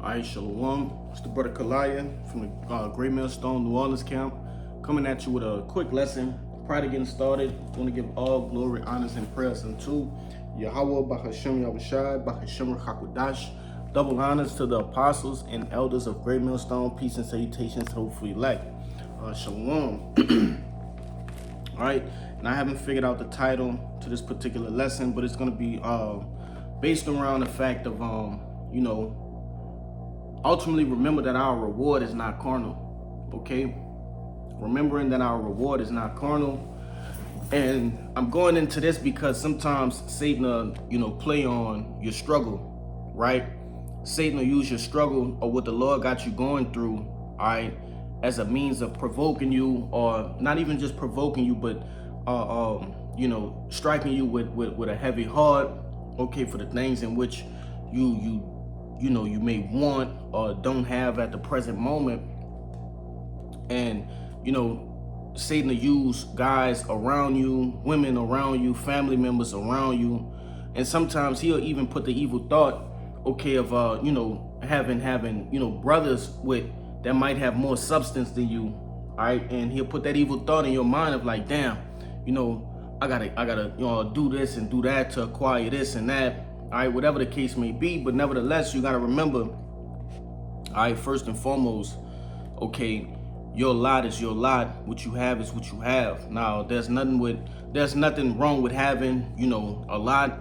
All right, Shalom. It's the brother Kalaya from the Great Millstone New Orleans camp, coming at you with a quick lesson. Prior to getting started, I want to give all glory, honors, and prayers unto Yahweh, Bahashem Yahushai, Bahashem Hakudash. Double honors to the apostles and elders of Great Millstone. Peace and salutations to the hopeful elect. Shalom. All right, and I haven't figured out the title to this particular lesson, but it's going to be based around the fact of, ultimately remember that our reward is not carnal, okay? Remembering that our reward is not carnal. And I'm going into this because sometimes Satan, play on your struggle, right? Satan will use your struggle or what the Lord got you going through, all right, as a means of provoking you, or not even just provoking you, but, striking you with a heavy heart, okay, for the things in which you may want or don't have at the present moment. And, Satan will use guys around you, women around you, family members around you. And sometimes he'll even put the evil thought, okay, of, having, brothers that might have more substance than you, all right? And he'll put that evil thought in your mind of like, damn, I gotta do this and do that to acquire this and that. All right, whatever the case may be, but nevertheless, you got to remember, all right, first and foremost, okay, your lot is your lot. What you have is what you have. Now, there's nothing wrong with having, a lot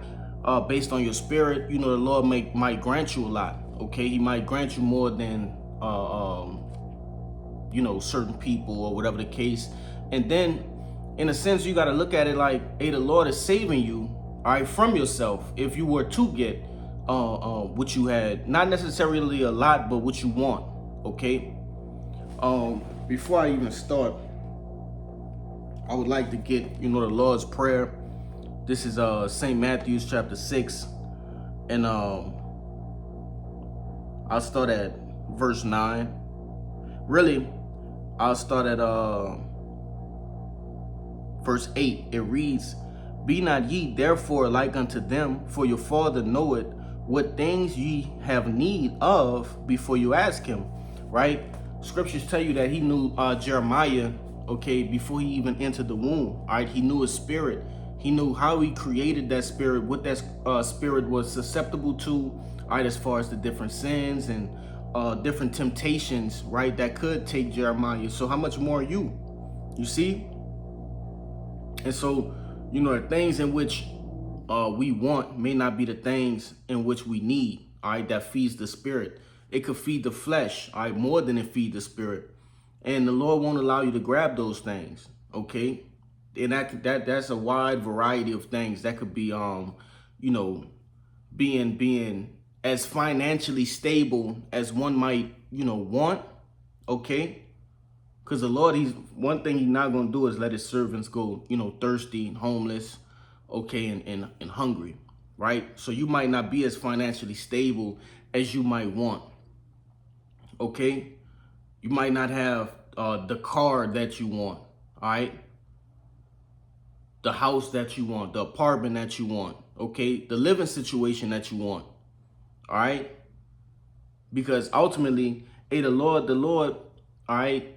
based on your spirit. The Lord might grant you a lot, okay? He might grant you more than, certain people or whatever the case. And then, in a sense, you got to look at it like, hey, the Lord is saving you, all right, from yourself, if you were to get what you had, not necessarily a lot, but what you want, okay? Before I even start, I would like to get, the Lord's Prayer. This is St. Matthew's chapter 6, and I'll start at verse 9. Really, I'll start at verse 8. It reads, "Be not ye therefore like unto them, for your Father knoweth what things ye have need of before you ask him," right? Scriptures tell you that he knew Jeremiah, okay, before he even entered the womb, all right? He knew his spirit. He knew how he created that spirit, what that spirit was susceptible to, all right, as far as the different sins and different temptations, right, that could take Jeremiah. So how much more you see? And so, the things in which we want may not be the things in which we need, all right, that feeds the spirit. It could feed the flesh, all right, more than it feed the spirit. And the Lord won't allow you to grab those things, okay? And that's a wide variety of things. That could be, being as financially stable as one might, want, okay? Because the Lord, one thing he's not going to do is let his servants go, thirsty and homeless, okay, and hungry, right? So you might not be as financially stable as you might want, okay? You might not have the car that you want, all right? The house that you want, the apartment that you want, okay? The living situation that you want, all right? Because ultimately, hey, the Lord, all right,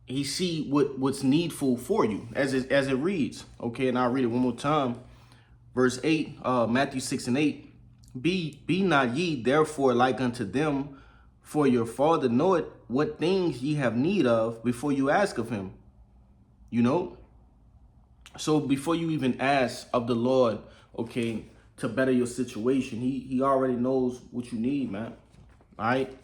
he see what's needful for you, as it reads, okay? And I'll read it one more time. Verse 8, Matthew 6 and 8. Be not ye therefore like unto them, for your Father knoweth what things ye have need of before you ask of him. So before you even ask of the Lord, okay, to better your situation, he already knows what you need, man. All right?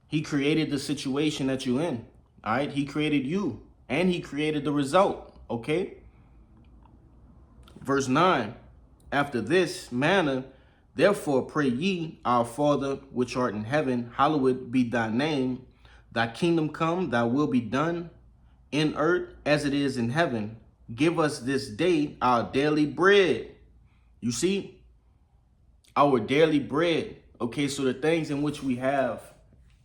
He created the situation that you're in. All right, he created you, and he created the result, okay? Verse 9, after this manner, therefore pray ye, our Father, which art in heaven, hallowed be thy name. Thy kingdom come, thy will be done, in earth as it is in heaven. Give us this day our daily bread. You see, our daily bread, okay? So the things in which we have,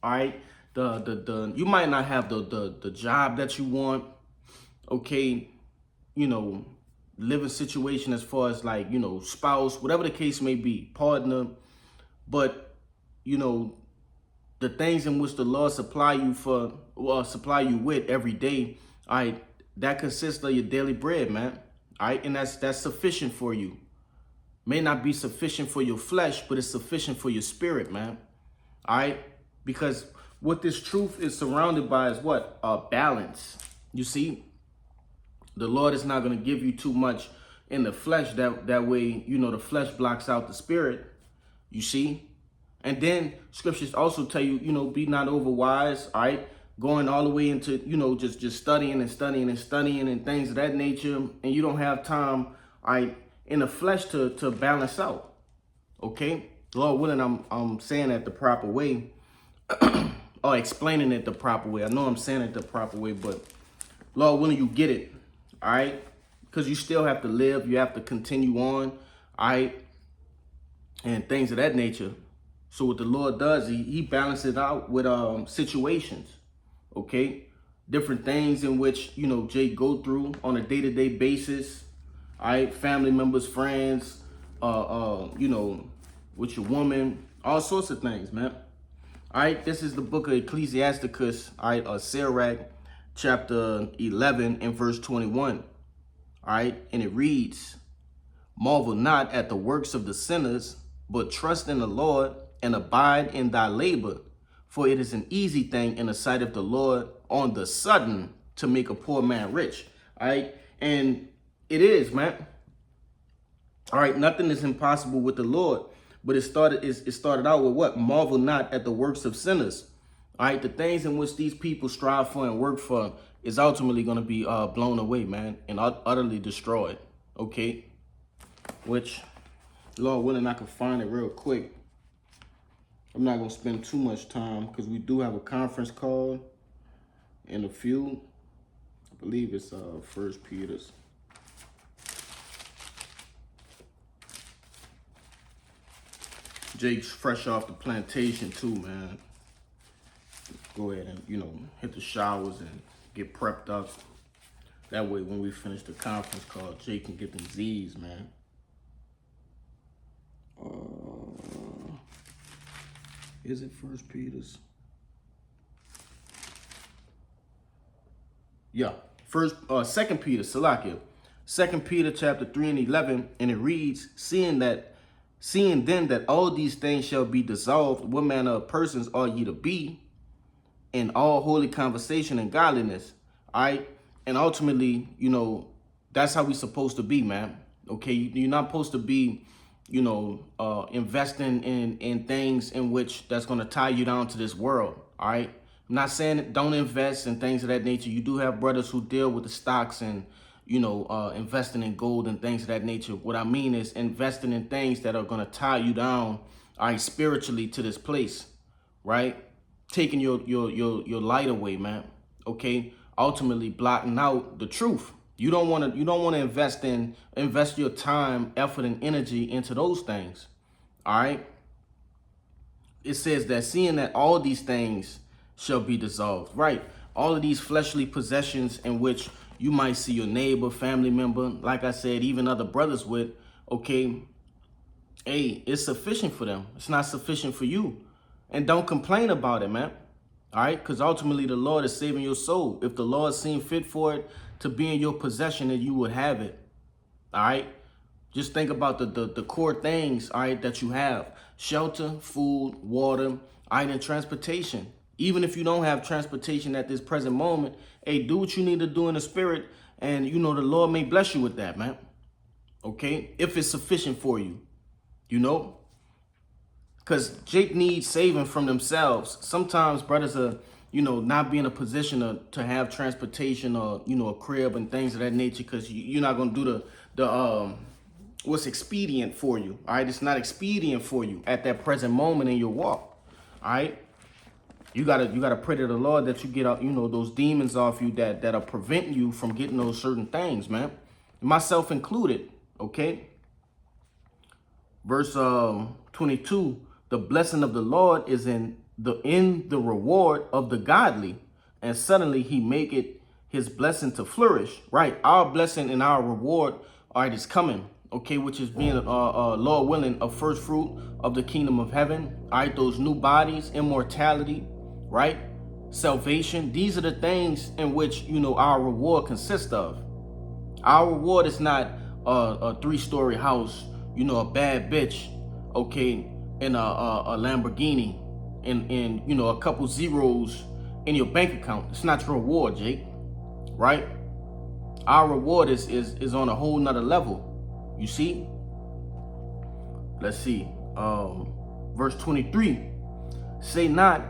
all right? You might not have the job that you want, okay, living situation as far as like, spouse, whatever the case may be, partner, but, the things in which the Lord supply you supply you with every day, all right, that consists of your daily bread, man. All right, and that's sufficient for you. May not be sufficient for your flesh, but it's sufficient for your spirit, man. All right, because what this truth is surrounded by is what? Balance. You see, the Lord is not going to give you too much in the flesh. That way, you know, the flesh blocks out the spirit. You see, and then scriptures also tell you, you know, be not over wise. All right, going all the way into, you know, just studying and studying and studying and things of that nature, and you don't have time, all right, in the flesh to balance out. Okay, Lord willing, I'm saying it the proper way, or explaining it the proper way. I know I'm saying it the proper way, but Lord willing, you get it. All right, because you still have to live. You have to continue on. All right, and things of that nature. So what the Lord does, he balances it out with situations, okay? Different things in which, you know, Jake go through on a day-to-day basis, all right? Family members, friends, you know, with your woman, all sorts of things, man. All right, this is the book of Ecclesiasticus, all right, Sirach, chapter 11 and verse 21, all right? And it reads, marvel not at the works of the sinners, but trust in the Lord and abide in thy labor. For it is an easy thing in the sight of the Lord on the sudden to make a poor man rich. All right. And it is, man. All right. Nothing is impossible with the Lord. But it started out with what? Marvel not at the works of sinners. All right. The things in which these people strive for and work for is ultimately going to be blown away, man, and utterly destroyed. Okay. Which, Lord willing, I can find it real quick. I'm not going to spend too much time because we do have a conference call in a few. I believe it's 1 Peter's. Jake's fresh off the plantation too, man. Go ahead and, you know, hit the showers and get prepped up. That way when we finish the conference call, Jake can get them Z's, man. Is it 1 Peter's? Yeah, 2 Peter, Salakia. 2 Peter chapter 3 and 11, and it reads, seeing then that all these things shall be dissolved, what manner of persons are ye to be in all holy conversation and godliness? All right, and ultimately, you know, that's how we supposed to be, man. Okay, you're not supposed to be, you know, investing in things in which that's going to tie you down to this world. All right. I'm not saying don't invest in things of that nature. You do have brothers who deal with the stocks and, you know, investing in gold and things of that nature. What I mean is investing in things that are going to tie you down, all right, spiritually to this place, right? Taking your light away, man. Okay. Ultimately blotting out the truth. You don't want to invest your time, effort, and energy into those things. All right. It says that seeing that all these things shall be dissolved, right? All of these fleshly possessions in which you might see your neighbor, family member, like I said, even other brothers with, okay, hey, it's sufficient for them. It's not sufficient for you. And don't complain about it, man. All right, because ultimately the Lord is saving your soul. If the Lord seemed fit for it to be in your possession, then you would have it. All right, just think about the core things, all right, that you have: shelter, food, water, all right, and transportation. Even if you don't have transportation at this present moment, hey, do what you need to do in the spirit, and you know the Lord may bless you with that, man. Okay, if it's sufficient for you, you know. Because Jake needs saving from themselves. Sometimes brothers are, you know, not be in a position to have transportation or, you know, a crib and things of that nature because you're not going to do the what's expedient for you. All right. It's not expedient for you at that present moment in your walk. All right. You gotta pray to the Lord that you get out, you know, those demons off you that are preventing you from getting those certain things, man. Myself included. OK. Verse 22. The blessing of the Lord is in the reward of the godly, and suddenly he make it his blessing to flourish. Right, our blessing and our reward, all right, is coming. okay, which is being, Lord willing, a first fruit of the kingdom of heaven. All right, those new bodies, immortality, right? Salvation. These are the things in which, you know, our reward consists of. Our reward is not a 3-story house, you know, a bad bitch, okay, and a Lamborghini, and you know, a couple zeros in your bank account. It's not your reward, Jake, right? Our reward is on a whole nother level. You see? Let's see. Verse 23. Say not,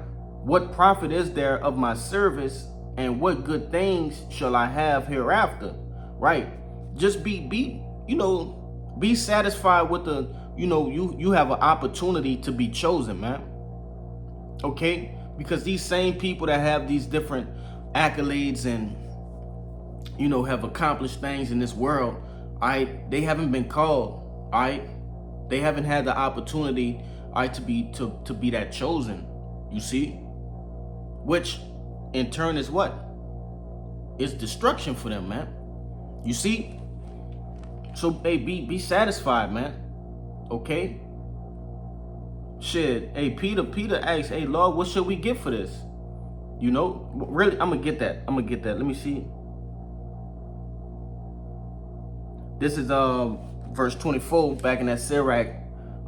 what profit is there of my service, and what good things shall I have hereafter? Right? Just be you know, be satisfied with the, you know, you have an opportunity to be chosen, man. Okay? Because these same people that have these different accolades and, you know, have accomplished things in this world, all right, they haven't been called, all right? They haven't had the opportunity, all right, to be that chosen, you see? Which in turn is what? It's destruction for them, man. You see? So hey, be satisfied, man. Okay? Shit. Hey, Peter asked, hey Lord, what should we get for this? You know, really, I'm gonna get that. Let me see. This is verse 24 back in that Sirach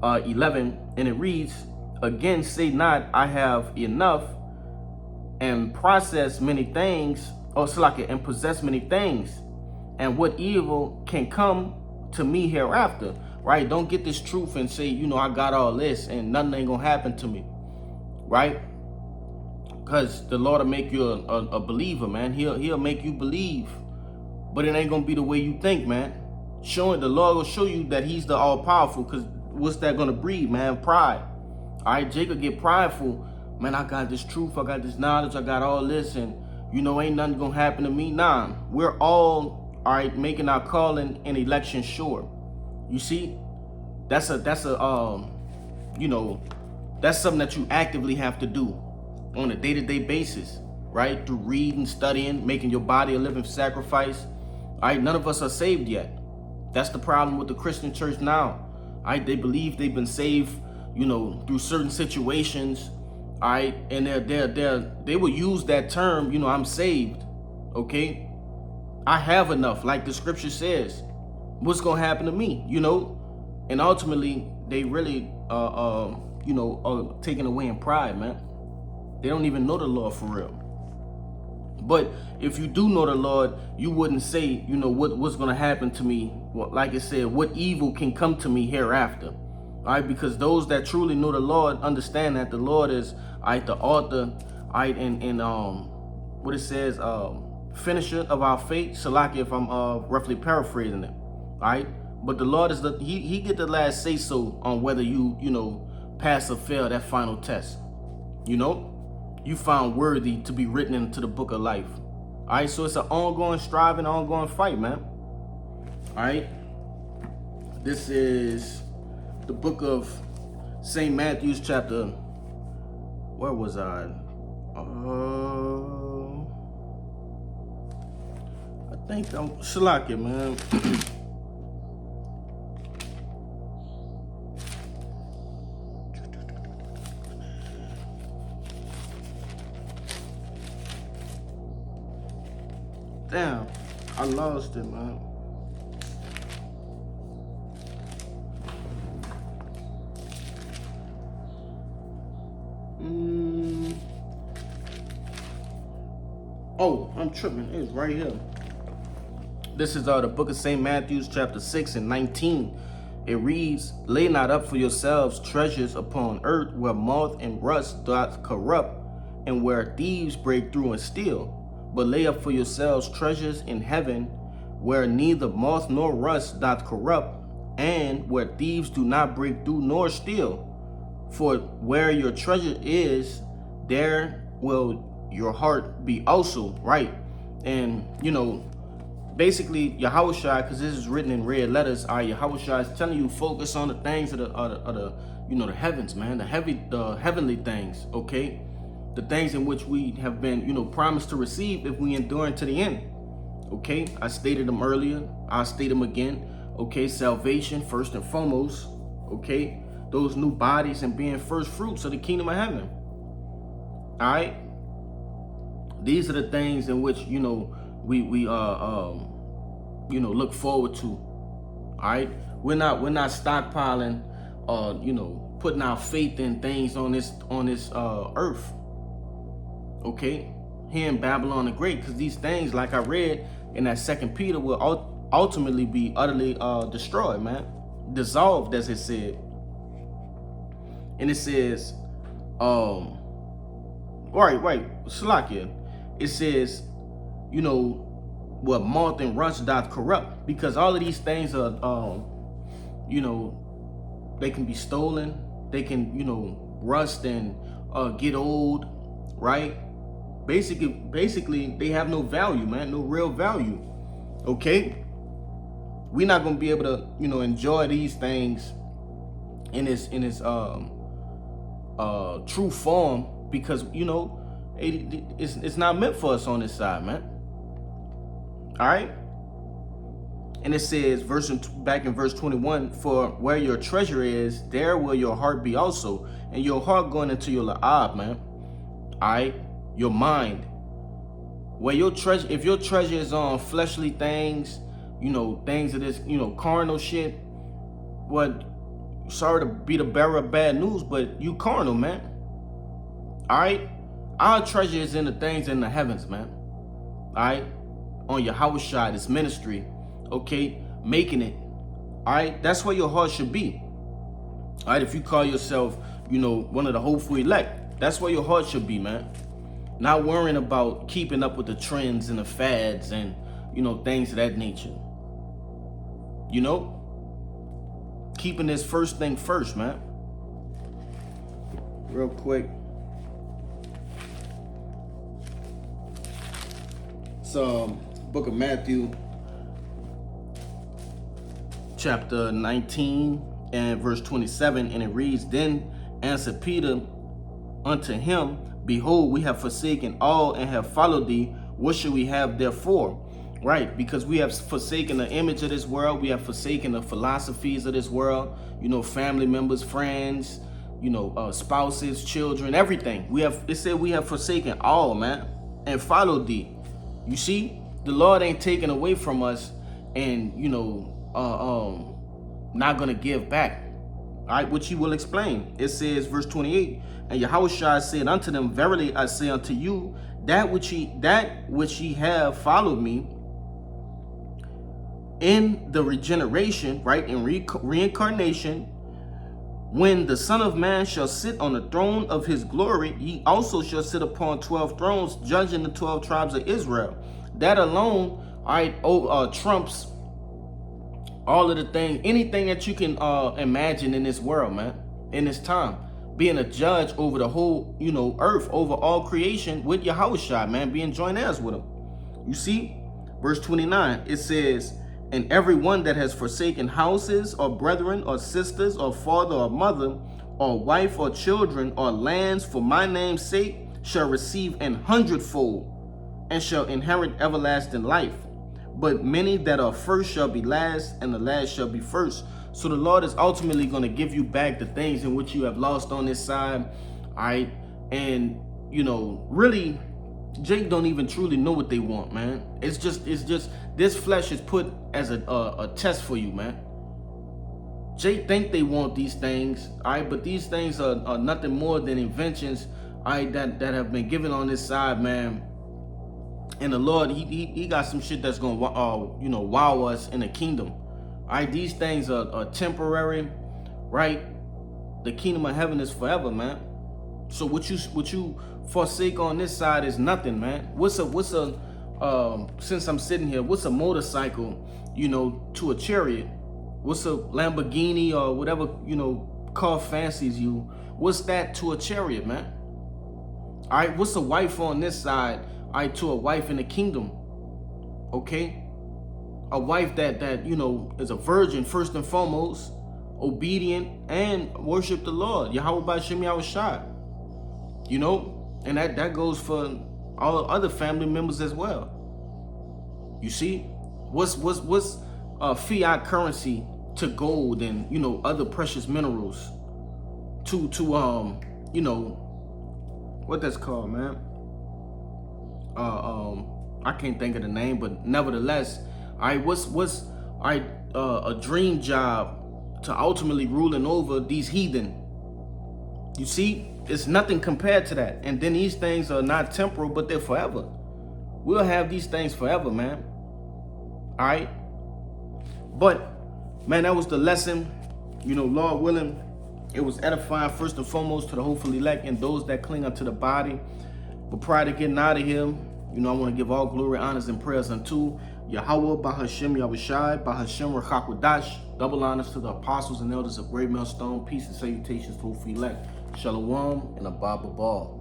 11, and it reads, again, say not, I have enough, and process many things, or and possess many things, and what evil can come to me hereafter. Right? Don't get this truth and say, you know, I got all this and nothing ain't gonna happen to me. Right? Because the Lord will make you a believer, man. He'll make you believe, but it ain't gonna be the way you think, man. The Lord will show you that he's the all-powerful, because what's that gonna breed, man? Pride. All right, Jacob get prideful. Man, I got this truth, I got this knowledge, I got all this, and you know, ain't nothing gonna happen to me. Nah, we're all right, making our calling and election sure. You see, that's you know, that's something that you actively have to do on a day-to-day basis, right? Through reading, studying, making your body a living sacrifice. All right, none of us are saved yet. That's the problem with the Christian church now. All right, they believe they've been saved, you know, through certain situations. All right, and they will use that term, you know, I'm saved. Okay, I have enough, like the scripture says. What's gonna happen to me, you know? And ultimately, they really, you know, are taken away in pride, man. They don't even know the Lord for real. But if you do know the Lord, you wouldn't say, you know, what's gonna happen to me. Well, like it said, what evil can come to me hereafter. All right, because those that truly know the Lord understand that the Lord is, all right, the author, all right, and what it says, finisher of our faith. Salaki, if I'm roughly paraphrasing it. All right, but the Lord is he get the last say so on whether you know, pass or fail that final test. You know, you found worthy to be written into the book of life. All right, so it's an ongoing striving, ongoing fight, man. All right, this is the book of St. Matthew's chapter. Where was I? I think I'm Shalaki, man. Damn, I lost it, man. Oh, I'm tripping. It's right here. This is the book of St. Matthew's chapter 6 and 19. It reads, lay not up for yourselves treasures upon earth, where moth and rust doth corrupt, and where thieves break through and steal. But lay up for yourselves treasures in heaven, where neither moth nor rust doth corrupt, and where thieves do not break through nor steal. For where your treasure is, there will your heart be also, right? And, you know, basically, Yahushua, because this is written in red letters, Yahushua is telling you, focus on the things of the you know, the heavens, man, the heavenly things, okay? The things in which we have been, you know, promised to receive if we endure to the end. Okay, I stated them earlier. I'll state them again. Okay, salvation first and foremost. Okay, those new bodies and being first fruits of the kingdom of heaven. All right, these are the things in which we look forward to. All right, we're not stockpiling, putting our faith in things on this earth. Okay, here in Babylon the Great, because these things, like I read in that 2 Peter, will ultimately be utterly destroyed, man, dissolved, as it said. And it says, Slakia, it says, what moth and rust doth corrupt, because all of these things are, they can be stolen, they can, rust and get old, right? Basically, they have no value, man, no real value. Okay, we're not gonna be able to, enjoy these things in its true form, because it's not meant for us on this side, man. All right, and it says, back in verse 21, for where your treasure is, there will your heart be also, and your heart going into your la'ab, man. All right, your mind. Where your treasure, if your treasure is on fleshly things, things of this, carnal shit, what? Sorry to be the bearer of bad news, but you carnal, man. All right, our treasure is in the things in the heavens, man. All right, on Yahushua, this ministry, okay, making it. All right, that's where your heart should be. All right, if you call yourself, one of the hopeful elect, that's where your heart should be, man. Not worrying about keeping up with the trends and the fads and, things of that nature. Keeping this first thing first, man. Real quick. So, book of Matthew, chapter 19 and verse 27, and it reads, Then answered Peter unto him, Behold, we have forsaken all and have followed thee. What should we have therefore? Right, because we have forsaken the image of this world. We have forsaken the philosophies of this world. Family members, friends, spouses, children, everything. It said we have forsaken all, man, and followed thee. You see, the Lord ain't taken away from us and, not going to give back. All right, which he will explain. It says, verse 28, and Yahushua said unto them, Verily I say unto you, that which ye have followed me in the regeneration, right, in reincarnation, when the Son of Man shall sit on the throne of his glory, ye also shall sit upon 12 thrones, judging the 12 tribes of Israel. That alone, trumps all of the things, anything that you can imagine in this world, man, in this time. Being a judge over the whole, earth, over all creation with Yahushua, man, being joint heirs with him. You see, verse 29, it says, And every one that has forsaken houses, or brethren, or sisters, or father, or mother, or wife, or children, or lands, for my name's sake, shall receive an hundredfold, and shall inherit everlasting life. But many that are first shall be last, and the last shall be first. So the Lord is ultimately going to give you back the things in which you have lost on this side. All right. And, really, Jake don't even truly know what they want, man. It's just this flesh is put as a test for you, man. Jake think they want these things, all right, but these things are nothing more than inventions, all right, that have been given on this side, man. And the Lord, he got some shit that's gonna wow us in the kingdom. All right, these things are temporary, right? The kingdom of heaven is forever, man. So what you forsake on this side is nothing, man. What's a since I'm sitting here, what's a motorcycle, to a chariot? What's a Lamborghini or whatever, car fancies you? What's that to a chariot, man? All right, what's a wife on this side, all right, to a wife in the kingdom? Okay? A wife that is a virgin first and foremost, obedient, and worship the Lord, Yahweh B'Shem Yahushua. And that goes for all other family members as well. You see, what's fiat currency to gold and, you know, other precious minerals to you know, what that's called, man. I can't think of the name, but nevertheless, all right, what's all right, a dream job to ultimately ruling over these heathen. You see, it's nothing compared to that. And then these things are not temporal, but they're forever. We'll have these things forever, man. All right. But man, that was the lesson. You know, Lord willing, it was edifying first and foremost to the hopeful elect and those that cling unto the body. But prior to getting out of here, you know, I want to give all glory, honors, and prayers unto Yahweh, Bahashem Yahushai, Bahashem Rachakwadash. Double honors to the apostles and elders of Great Millstone. Peace and salutations to hopeful elect. Shalom and Abba Babal.